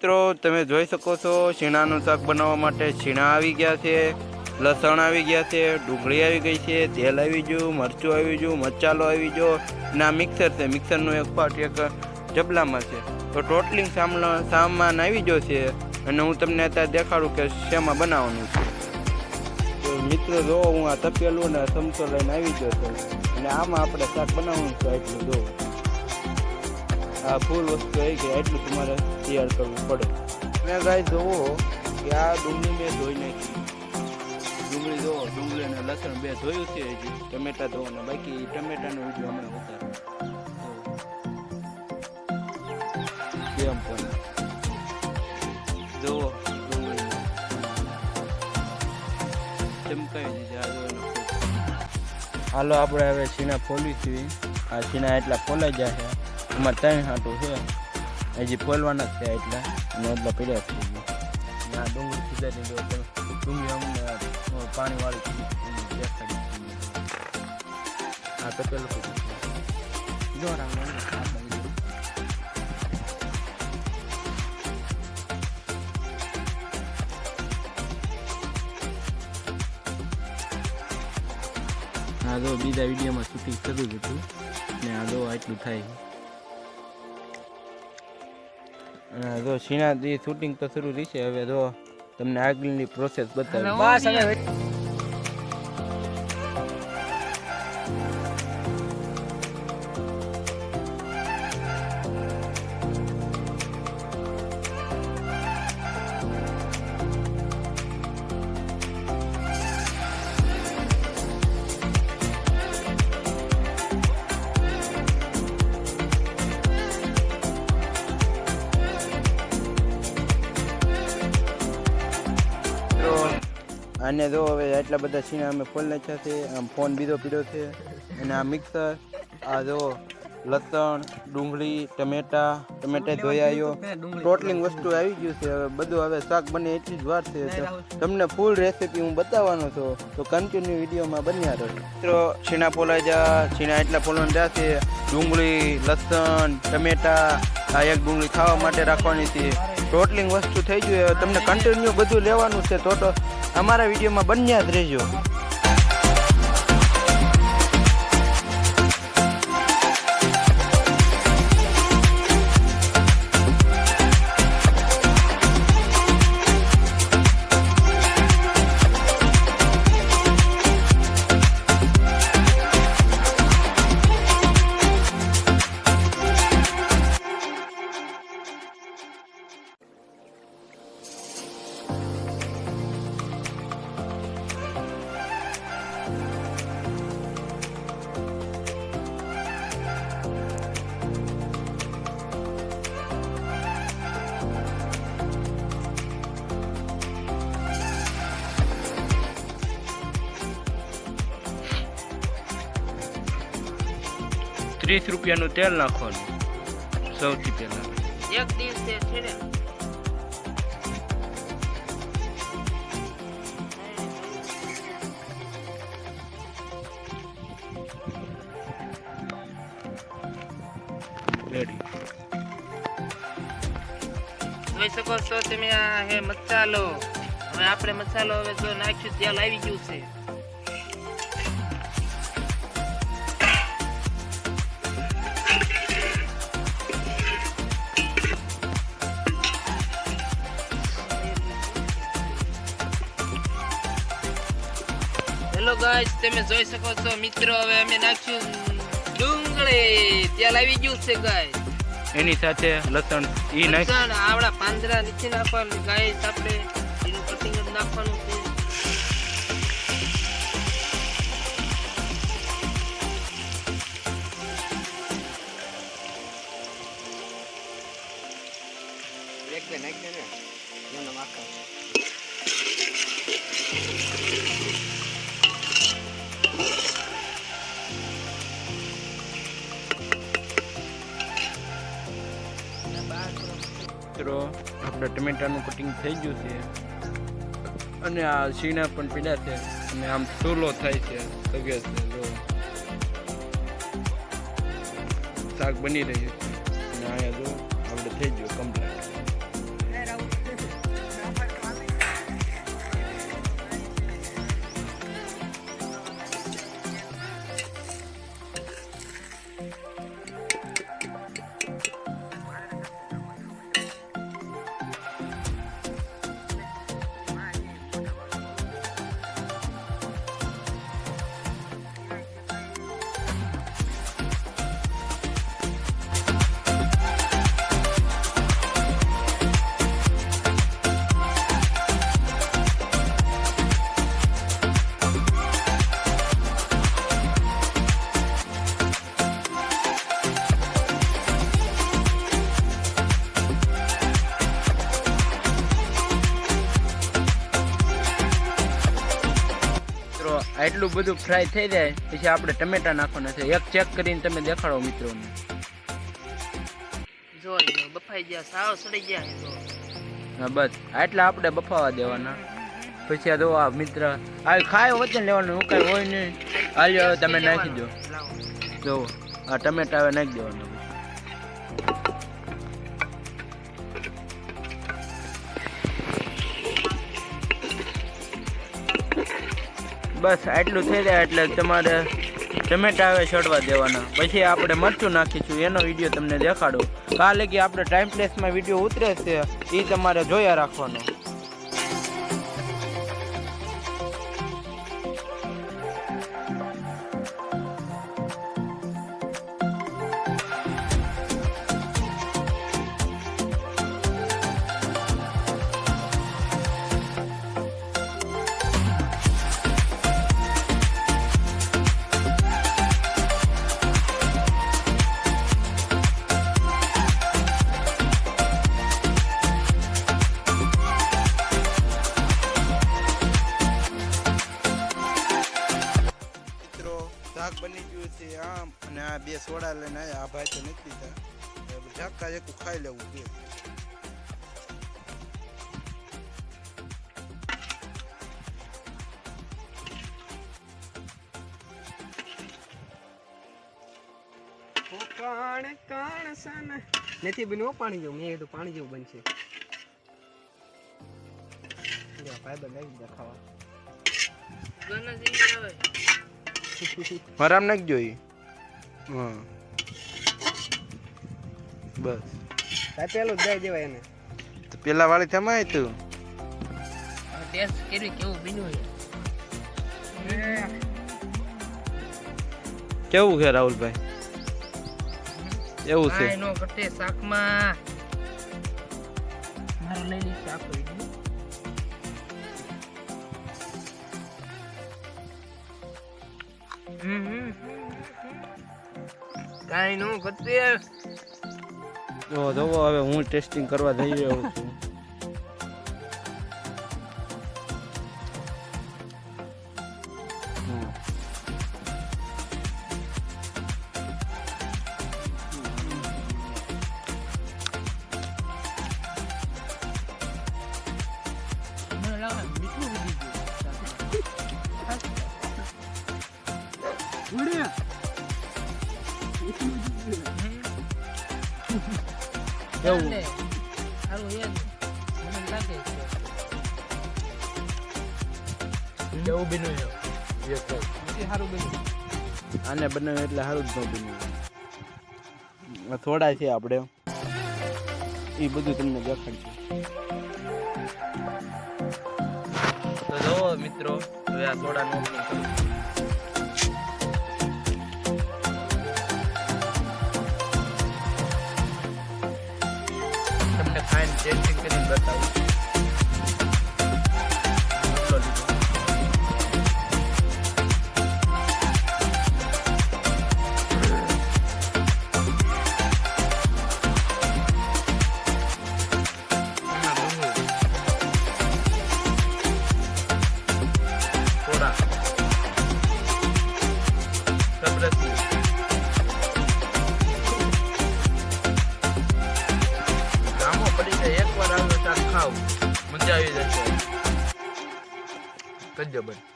મિત્રો તમે જોઈ શકો છો શીણાનું શાક બનાવવા માટે શીણા આવી ગયા છે, લસણ આવી ગયા છે, ડુંગળી આવી ગઈ છે, તેલ આવી ગયું, મરચું આવી ગયું, મસાલો આવી ગયો અને આ મિક્સર છે. મિક્સરનું એક પાર્ટ એક જબલામાં છે. તો ટોટલિંગ સામાન આવી ગયો છે અને હું તમને અત્યારે દેખાડું કે શેમાં બનાવવાનું છે. તો મિત્રો જો હું આ તપેલું ને ચમચો લઈને આવી ગયો છું અને આમાં આપણે શાક બનાવવાનું છે. એટલું જો આ ફૂલ વસ્તુ આવી ગઈ, એટલું તમારે તૈયાર કરવું પડે. અને ગાય જોવો કે આ ડુંગળી મેં ધોઈ નાખી. ડુંગળી જોવો, ડુંગળી અને લસણ બે ધોયું છે. હજી ટમેટા ધોવાના બાકી, ટમેટાનો વિડીયો હમણાં ઉતારો કેમ પણ જોવો ડુંગળી ચમકાવી દીધી. હાલો આપણે હવે છીણા ફોલી છીએ. આ છીણા એટલા ફોલાઈ જાય છે. અમારે 3 હાટું છે, હજી ફોલવાના જ છે એટલા અને એટલા પીડ્યા છે. આ ડુંગળી સુધારી દો, ડુંગળી અમને પાણીવાળી દેખાડી. હા તો પેલું આ જો બીજા વિડીયોમાં શૂટિંગ થતું જ હતું ને આ જો આટલું થાય. જો શીણાથી શૂટિંગ તો શરૂ રહેશે. હવે જો તમને આગળની પ્રોસેસ બતાવી. આને જો હવે એટલા બધા છીણા અમે ફોલ નાખ્યા છે. આમ ફોન બીજો પીડ્યો છે અને આ મિક્સર, આ જો લસણ, ડુંગળી, ટમેટા ધોઈ આવ્યો, ટોટલિંગ વસ્તુ આવી ગયું છે. હવે બધું હવે શાક બને એટલી જ વાર છે. તમને ફૂલ રેસીપી હું બતાવવાનો છું, તો કન્ટિન્યુ વિડીયોમાં બન્યા રહો. મિત્રો છીણા ફોલાઈ જા, છીણા એટલા ફોલવાના જશે. ડુંગળી, લસણ, ટમેટા, આ એક ડુંગળી ખાવા માટે રાખવાની છે. ટોટલિંગ વસ્તુ થઈ ગયું. તમને કન્ટિન્યુ બધું લેવાનું છે. તો અમારા વિડીયોમાં બન્યા જ રહેજો. 30 રૂપિયાનું તેલ નાખવાનું સૌથી પહેલા. એક દિવસે છે ને રેડી જોઈ શકો છો તમે. આ હે મસાલો. હવે આપણે મસાલો હવે જો નાખ્યું, તેલ આવી ગયું છે. હેલો ગાઈસ, તમે જોઈ શકો છો મિત્રો. હવે અમે નાખ્યું ડુંગળી, તેલ આવી ગયું છે ગાઈસ. એની સાથે લસણ ઈ નાખ. લસણ આવડા પાંદડા નીચે નાખવાનું ગાઈસ. આપણે એનું કટિંગ જ નાખવાનું છે. એક બે નાખ દે ને એનો નાખા. મિત્રો આપણે ટમેટાનું કટિંગ થઈ ગયું છે અને આ શીણા પણ પીડા છે અને આમ સૂલો થાય છે. તગે છે જો શાક બની રહ્યું છે અને અહીંયા જો આપણે થઈ ગયું કમ્પ્લીટ. આટલું બધું ફ્રાય થઈ જાય પછી આપણે ટમેટા નાખવાના છે. એક ચેક કરીને તમે દેખાડો મિત્રોને. જો બફાઈ ગયા, સાવ સડી ગયા છે જો. હા બસ આટલા આપણે બફાવા દેવાના. પછી આ જો આ મિત્ર આ ખાય વચ્ચે લેવાનું, હું કાંઈ હોય નહીં. હાલ્યો હવે તમે નાખી દો. જો આ ટમેટા હવે નાખી દેવાના. બસ આટલું થઈ જાય એટલે તમારે ટમેટા હવે છોડવા દેવાના. પછી આપણે મરચું નાખીશું, એનો વિડીયો તમને દેખાડો. કાલે કે આપણે ટાઈમ પ્લેસમાં વિડીયો ઉતરે છે એ તમારે જોયા રાખવાનો. શાક બની ગયું છે આમ, અને આ બે સોડા લઈને આવ્યા. આ ભાઈ તો નથી લીધા. ઝાકા ઝાકું ખાઈ લેવું છે. નથી બન્યું પાણી જેવું. મેં કીધું પાણી જેવું બનશે. આરામ નાખ જોઈ. હા બસ પેલું દઈ દેવાય એને. તો પેલા વાળી થમાય તું ટેસ્ટ કરી કેવું બન્યું છે. કેવું છે રાહુલભાઈ? એવું છે નો કટે શાકમાં મારું લઈ લઈ શાક કરી દઉં. કાઈ નો કટે. જો જોવો હવે હું ટેસ્ટિંગ કરવા જઈ રહ્યો છું. કેવું કેવું બન્યું છે? સારું બન્યું. આને બનાવ્યું એટલે સારું જ ન બન્યું. થોડા છે આપણે એ બધું તમને દેખાડશું. તો જુઓ મિત્રો, હવે આ સોડાનું ઓપનિંગ કરું. તમને ફાઇન ટેસ્ટિંગ કરીને બતાવું. એકવાર આવું શાક ખાવ મજા આવી જશે. કરજો ભાઈ.